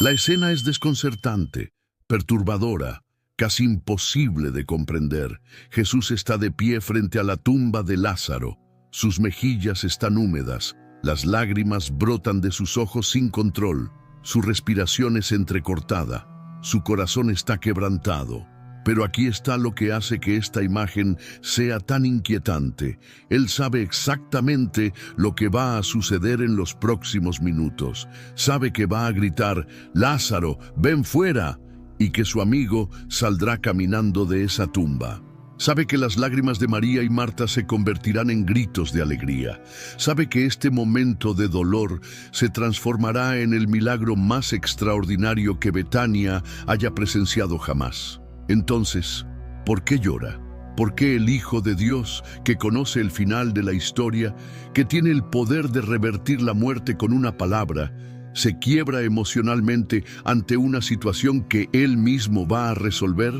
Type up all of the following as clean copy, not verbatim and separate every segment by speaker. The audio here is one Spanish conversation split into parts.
Speaker 1: La escena es desconcertante, perturbadora, casi imposible de comprender. Jesús está de pie frente a la tumba de Lázaro. Sus mejillas están húmedas, las lágrimas brotan de sus ojos sin control, su respiración es entrecortada, su corazón está quebrantado. Pero aquí está lo que hace que esta imagen sea tan inquietante. Él sabe exactamente lo que va a suceder en los próximos minutos. Sabe que va a gritar, «Lázaro, ven fuera», y que su amigo saldrá caminando de esa tumba. Sabe que las lágrimas de María y Marta se convertirán en gritos de alegría. Sabe que este momento de dolor se transformará en el milagro más extraordinario que Betania haya presenciado jamás. Entonces, ¿por qué llora? ¿Por qué el Hijo de Dios, que conoce el final de la historia, que tiene el poder de revertir la muerte con una palabra, se quiebra emocionalmente ante una situación que Él mismo va a resolver?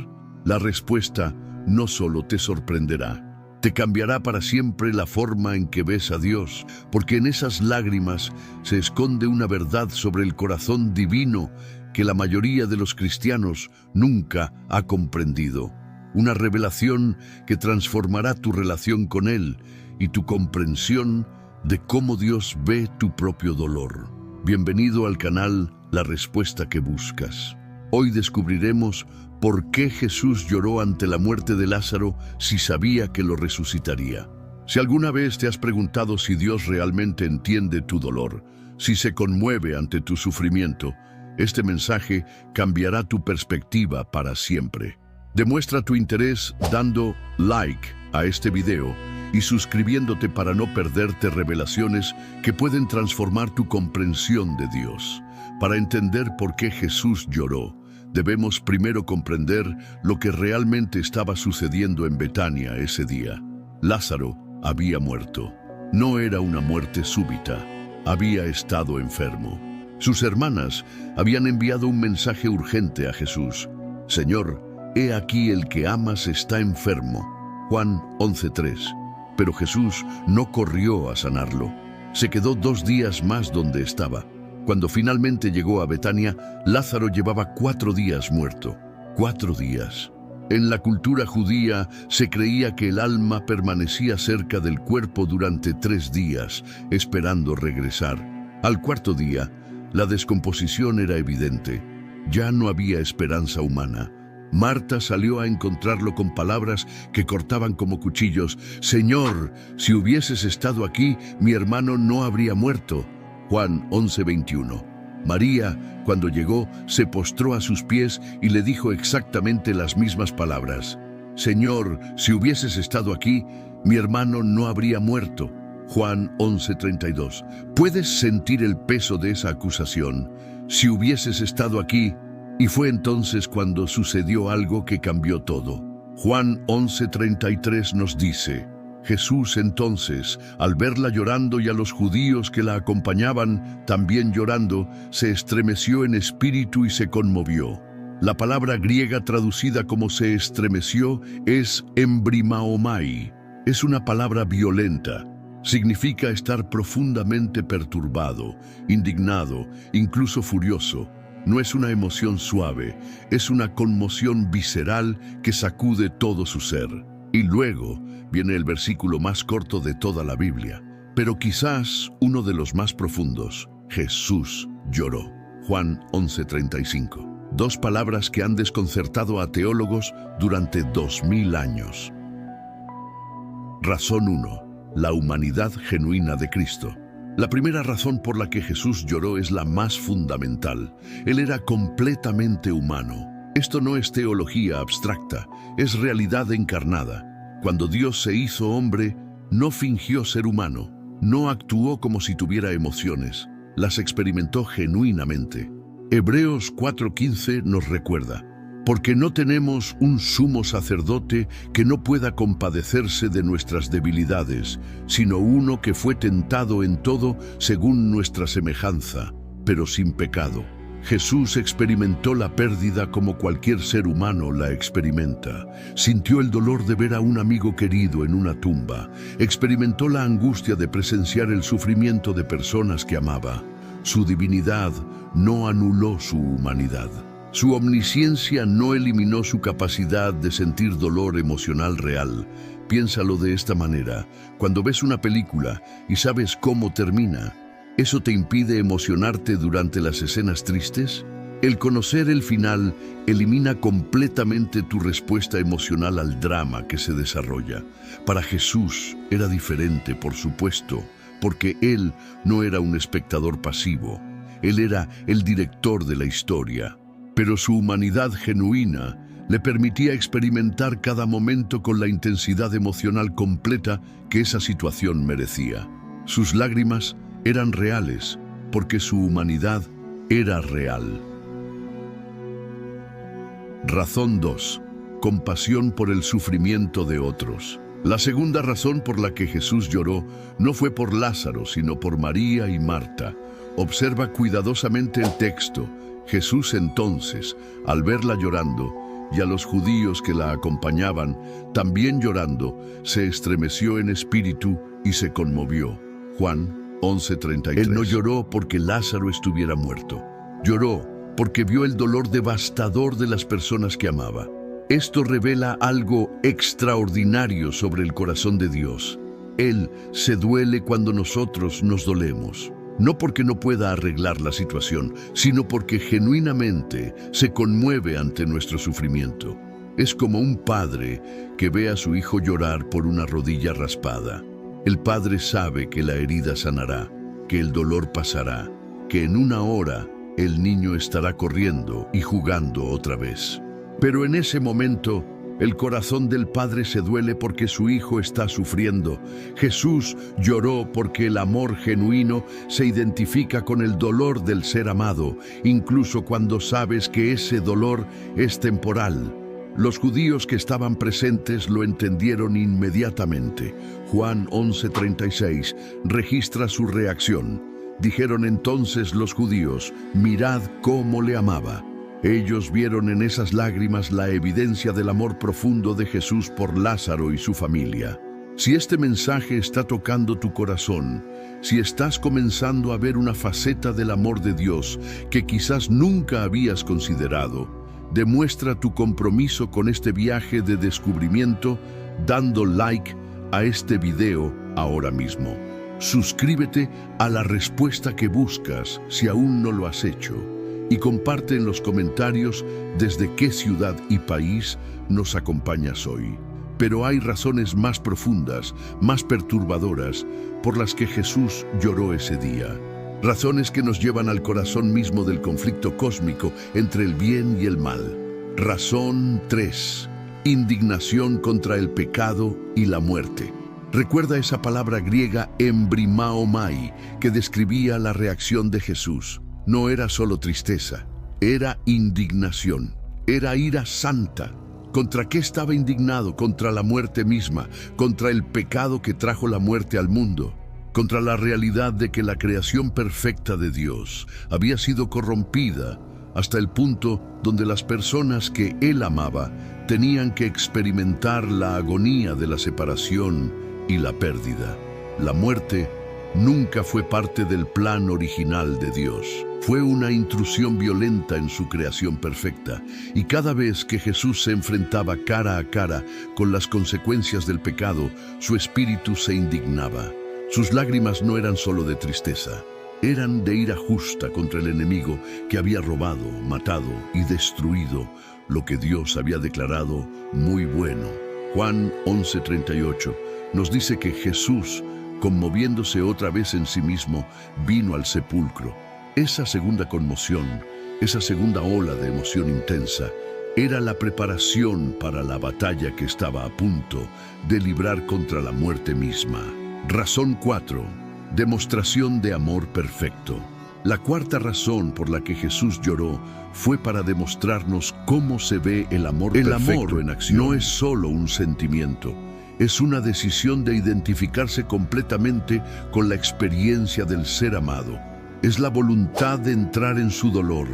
Speaker 1: La respuesta no solo te sorprenderá, te cambiará para siempre la forma en que ves a Dios, porque en esas lágrimas se esconde una verdad sobre el corazón divino que la mayoría de los cristianos nunca ha comprendido. Una revelación que transformará tu relación con Él y tu comprensión de cómo Dios ve tu propio dolor. Bienvenido al canal La Respuesta que Buscas. Hoy descubriremos por qué Jesús lloró ante la muerte de Lázaro si sabía que lo resucitaría. Si alguna vez te has preguntado si Dios realmente entiende tu dolor, si se conmueve ante tu sufrimiento, este mensaje cambiará tu perspectiva para siempre. Demuestra tu interés dando like a este video y suscribiéndote para no perderte revelaciones que pueden transformar tu comprensión de Dios. Para entender por qué Jesús lloró, debemos primero comprender lo que realmente estaba sucediendo en Betania ese día. Lázaro había muerto. No era una muerte súbita. Había estado enfermo. Sus hermanas habían enviado un mensaje urgente a Jesús. «Señor, he aquí el que amas está enfermo». Juan 11:3. Pero Jesús no corrió a sanarlo. Se quedó 2 días más donde estaba. Cuando finalmente llegó a Betania, Lázaro llevaba 4 días muerto. 4 días. En la cultura judía se creía que el alma permanecía cerca del cuerpo durante 3 días, esperando regresar. Al 4.º día, la descomposición era evidente. Ya no había esperanza humana. Marta salió a encontrarlo con palabras que cortaban como cuchillos. «Señor, si hubieses estado aquí, mi hermano no habría muerto». Juan 11:21. María, cuando llegó, se postró a sus pies y le dijo exactamente las mismas palabras. «Señor, si hubieses estado aquí, mi hermano no habría muerto». Juan 11:32. ¿Puedes sentir el peso de esa acusación? Si hubieses estado aquí. Y fue entonces cuando sucedió algo que cambió todo. Juan 11:33 nos dice: Jesús entonces, al verla llorando y a los judíos que la acompañaban también llorando, se estremeció en espíritu y se conmovió. La palabra griega traducida como se estremeció es embrimaomai. Es una palabra violenta. Significa estar profundamente perturbado, indignado, incluso furioso. No es una emoción suave, es una conmoción visceral que sacude todo su ser. Y luego viene el versículo más corto de toda la Biblia, pero quizás uno de los más profundos. Jesús lloró. Juan 11:35. 2 palabras que han desconcertado a teólogos durante 2000 años. Razón 1. La humanidad genuina de Cristo. La primera razón por la que Jesús lloró es la más fundamental. Él era completamente humano. Esto no es teología abstracta, es realidad encarnada. Cuando Dios se hizo hombre, no fingió ser humano, no actuó como si tuviera emociones, las experimentó genuinamente. Hebreos 4:15 nos recuerda: porque no tenemos un sumo sacerdote que no pueda compadecerse de nuestras debilidades, sino uno que fue tentado en todo según nuestra semejanza, pero sin pecado. Jesús experimentó la pérdida como cualquier ser humano la experimenta. Sintió el dolor de ver a un amigo querido en una tumba. Experimentó la angustia de presenciar el sufrimiento de personas que amaba. Su divinidad no anuló su humanidad. Su omnisciencia no eliminó su capacidad de sentir dolor emocional real. Piénsalo de esta manera: cuando ves una película y sabes cómo termina, ¿eso te impide emocionarte durante las escenas tristes? El conocer el final elimina completamente tu respuesta emocional al drama que se desarrolla. Para Jesús era diferente, por supuesto, porque Él no era un espectador pasivo. Él era el director de la historia. Pero su humanidad genuina le permitía experimentar cada momento con la intensidad emocional completa que esa situación merecía. Sus lágrimas eran reales, porque su humanidad era real. Razón 2. Compasión por el sufrimiento de otros. La segunda razón por la que Jesús lloró no fue por Lázaro, sino por María y Marta. Observa cuidadosamente el texto. Jesús entonces, al verla llorando, y a los judíos que la acompañaban, también llorando, se estremeció en espíritu y se conmovió. Juan 11:33. Él no lloró porque Lázaro estuviera muerto. Lloró porque vio el dolor devastador de las personas que amaba. Esto revela algo extraordinario sobre el corazón de Dios. Él se duele cuando nosotros nos dolemos. No porque no pueda arreglar la situación, sino porque genuinamente se conmueve ante nuestro sufrimiento. Es como un padre que ve a su hijo llorar por una rodilla raspada. El padre sabe que la herida sanará, que el dolor pasará, que en una hora el niño estará corriendo y jugando otra vez. Pero en ese momento, el corazón del padre se duele porque su hijo está sufriendo. Jesús lloró porque el amor genuino se identifica con el dolor del ser amado, incluso cuando sabes que ese dolor es temporal. Los judíos que estaban presentes lo entendieron inmediatamente. Juan 11:36 registra su reacción. Dijeron entonces los judíos: «Mirad cómo le amaba». Ellos vieron en esas lágrimas la evidencia del amor profundo de Jesús por Lázaro y su familia. Si este mensaje está tocando tu corazón, si estás comenzando a ver una faceta del amor de Dios que quizás nunca habías considerado, demuestra tu compromiso con este viaje de descubrimiento dando like a este video ahora mismo. Suscríbete a La Respuesta que Buscas si aún no lo has hecho. Y comparte en los comentarios desde qué ciudad y país nos acompañas hoy. Pero hay razones más profundas, más perturbadoras, por las que Jesús lloró ese día. Razones que nos llevan al corazón mismo del conflicto cósmico entre el bien y el mal. Razón 3. Indignación contra el pecado y la muerte. Recuerda esa palabra griega embrimaomai que describía la reacción de Jesús. No era solo tristeza, era indignación, era ira santa. ¿Contra qué estaba indignado? Contra la muerte misma, contra el pecado que trajo la muerte al mundo, contra la realidad de que la creación perfecta de Dios había sido corrompida hasta el punto donde las personas que Él amaba tenían que experimentar la agonía de la separación y la pérdida. La muerte nunca fue parte del plan original de Dios. Fue una intrusión violenta en su creación perfecta, y cada vez que Jesús se enfrentaba cara a cara con las consecuencias del pecado, su espíritu se indignaba. Sus lágrimas no eran solo de tristeza, eran de ira justa contra el enemigo que había robado, matado y destruido lo que Dios había declarado muy bueno. Juan 11:38 nos dice que Jesús, conmoviéndose otra vez en sí mismo, vino al sepulcro. Esa segunda conmoción, esa segunda ola de emoción intensa, era la preparación para la batalla que estaba a punto de librar contra la muerte misma. Razón 4. Demostración de amor perfecto. La cuarta razón por la que Jesús lloró fue para demostrarnos cómo se ve el amor perfecto. El amor en acción no es solo un sentimiento, es una decisión de identificarse completamente con la experiencia del ser amado. Es la voluntad de entrar en su dolor,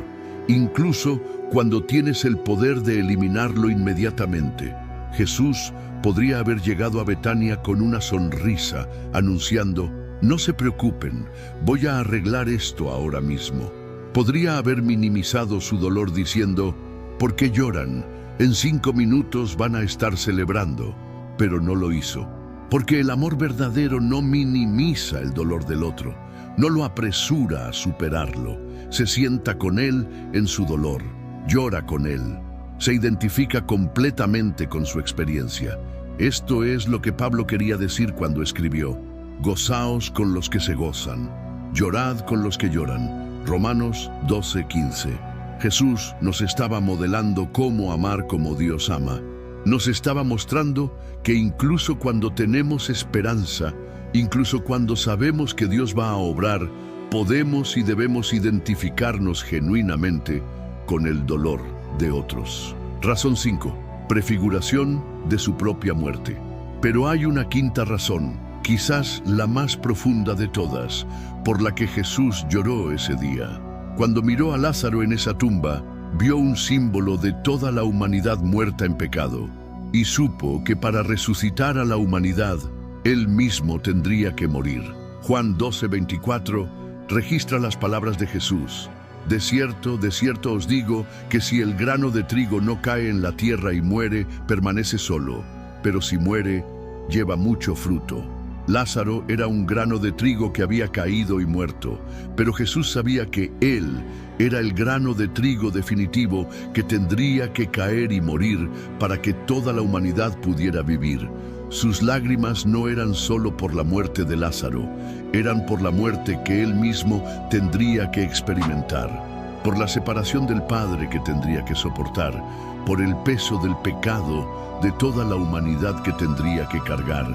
Speaker 1: incluso cuando tienes el poder de eliminarlo inmediatamente. Jesús podría haber llegado a Betania con una sonrisa, anunciando: «No se preocupen, voy a arreglar esto ahora mismo». Podría haber minimizado su dolor diciendo, ¿por qué lloran? En 5 minutos van a estar celebrando. Pero no lo hizo, porque el amor verdadero no minimiza el dolor del otro, no lo apresura a superarlo, se sienta con él en su dolor, llora con él, se identifica completamente con su experiencia. Esto es lo que Pablo quería decir cuando escribió, gozaos con los que se gozan, llorad con los que lloran. Romanos 12:15. Jesús nos estaba modelando cómo amar como Dios ama. Nos estaba mostrando que incluso cuando tenemos esperanza, incluso cuando sabemos que Dios va a obrar, podemos y debemos identificarnos genuinamente con el dolor de otros. Razón 5. Prefiguración de su propia muerte. Pero hay una quinta razón, quizás la más profunda de todas, por la que Jesús lloró ese día. Cuando miró a Lázaro en esa tumba, vio un símbolo de toda la humanidad muerta en pecado, y supo que para resucitar a la humanidad, él mismo tendría que morir. Juan 12:24 registra las palabras de Jesús. De cierto os digo, que si el grano de trigo no cae en la tierra y muere, permanece solo, pero si muere, lleva mucho fruto. Lázaro era un grano de trigo que había caído y muerto, pero Jesús sabía que él era el grano de trigo definitivo que tendría que caer y morir para que toda la humanidad pudiera vivir. Sus lágrimas no eran solo por la muerte de Lázaro, eran por la muerte que él mismo tendría que experimentar, por la separación del Padre que tendría que soportar, por el peso del pecado de toda la humanidad que tendría que cargar.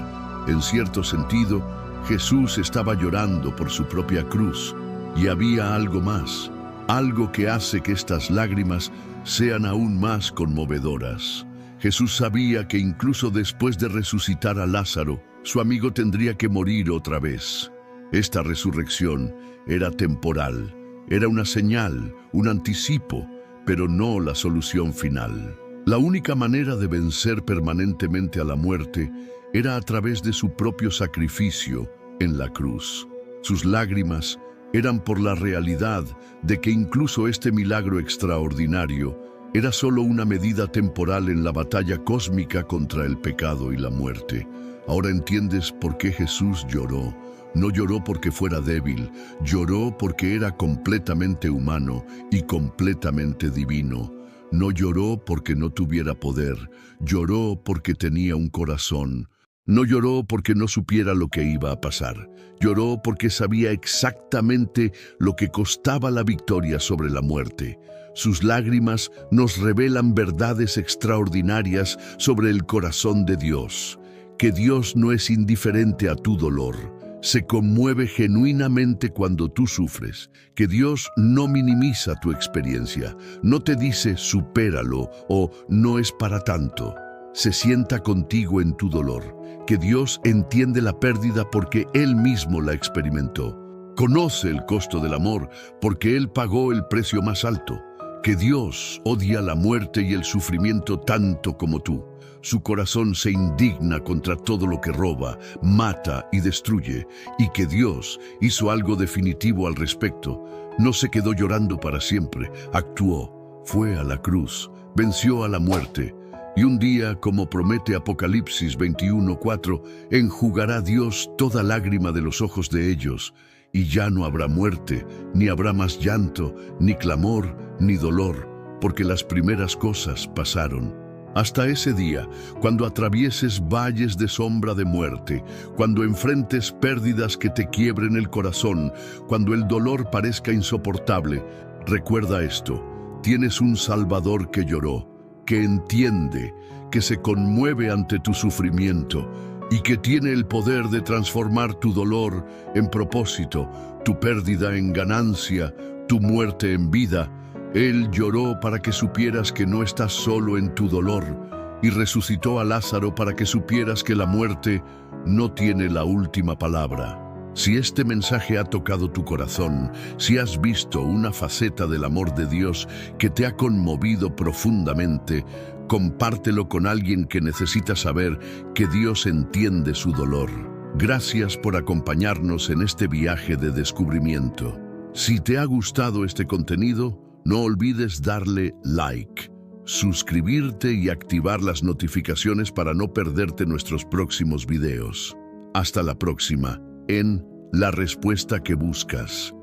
Speaker 1: En cierto sentido, Jesús estaba llorando por su propia cruz, y había algo más, algo que hace que estas lágrimas sean aún más conmovedoras. Jesús sabía que incluso después de resucitar a Lázaro, su amigo tendría que morir otra vez. Esta resurrección era temporal, era una señal, un anticipo, pero no la solución final. La única manera de vencer permanentemente a la muerte era a través de su propio sacrificio en la cruz. Sus lágrimas eran por la realidad de que incluso este milagro extraordinario era solo una medida temporal en la batalla cósmica contra el pecado y la muerte. Ahora entiendes por qué Jesús lloró. No lloró porque fuera débil, lloró porque era completamente humano y completamente divino. No lloró porque no tuviera poder, lloró porque tenía un corazón. No lloró porque no supiera lo que iba a pasar. Lloró porque sabía exactamente lo que costaba la victoria sobre la muerte. Sus lágrimas nos revelan verdades extraordinarias sobre el corazón de Dios. Que Dios no es indiferente a tu dolor. Se conmueve genuinamente cuando tú sufres. Que Dios no minimiza tu experiencia. No te dice supéralo o no es para tanto. Se sienta contigo en tu dolor. Que Dios entiende la pérdida porque Él mismo la experimentó. Conoce el costo del amor porque Él pagó el precio más alto. Que Dios odia la muerte y el sufrimiento tanto como tú. Su corazón se indigna contra todo lo que roba, mata y destruye, y que Dios hizo algo definitivo al respecto. No se quedó llorando para siempre, actuó, fue a la cruz, venció a la muerte. Y un día, como promete Apocalipsis 21:4, enjugará Dios toda lágrima de los ojos de ellos, y ya no habrá muerte, ni habrá más llanto, ni clamor, ni dolor, porque las primeras cosas pasaron. Hasta ese día, cuando atravieses valles de sombra de muerte, cuando enfrentes pérdidas que te quiebren el corazón, cuando el dolor parezca insoportable, recuerda esto: tienes un Salvador que lloró, que entiende, que se conmueve ante tu sufrimiento y que tiene el poder de transformar tu dolor en propósito, tu pérdida en ganancia, tu muerte en vida. Él lloró para que supieras que no estás solo en tu dolor y resucitó a Lázaro para que supieras que la muerte no tiene la última palabra. Si este mensaje ha tocado tu corazón, si has visto una faceta del amor de Dios que te ha conmovido profundamente, compártelo con alguien que necesita saber que Dios entiende su dolor. Gracias por acompañarnos en este viaje de descubrimiento. Si te ha gustado este contenido, no olvides darle like, suscribirte y activar las notificaciones para no perderte nuestros próximos videos. Hasta la próxima, en La Respuesta que Buscas.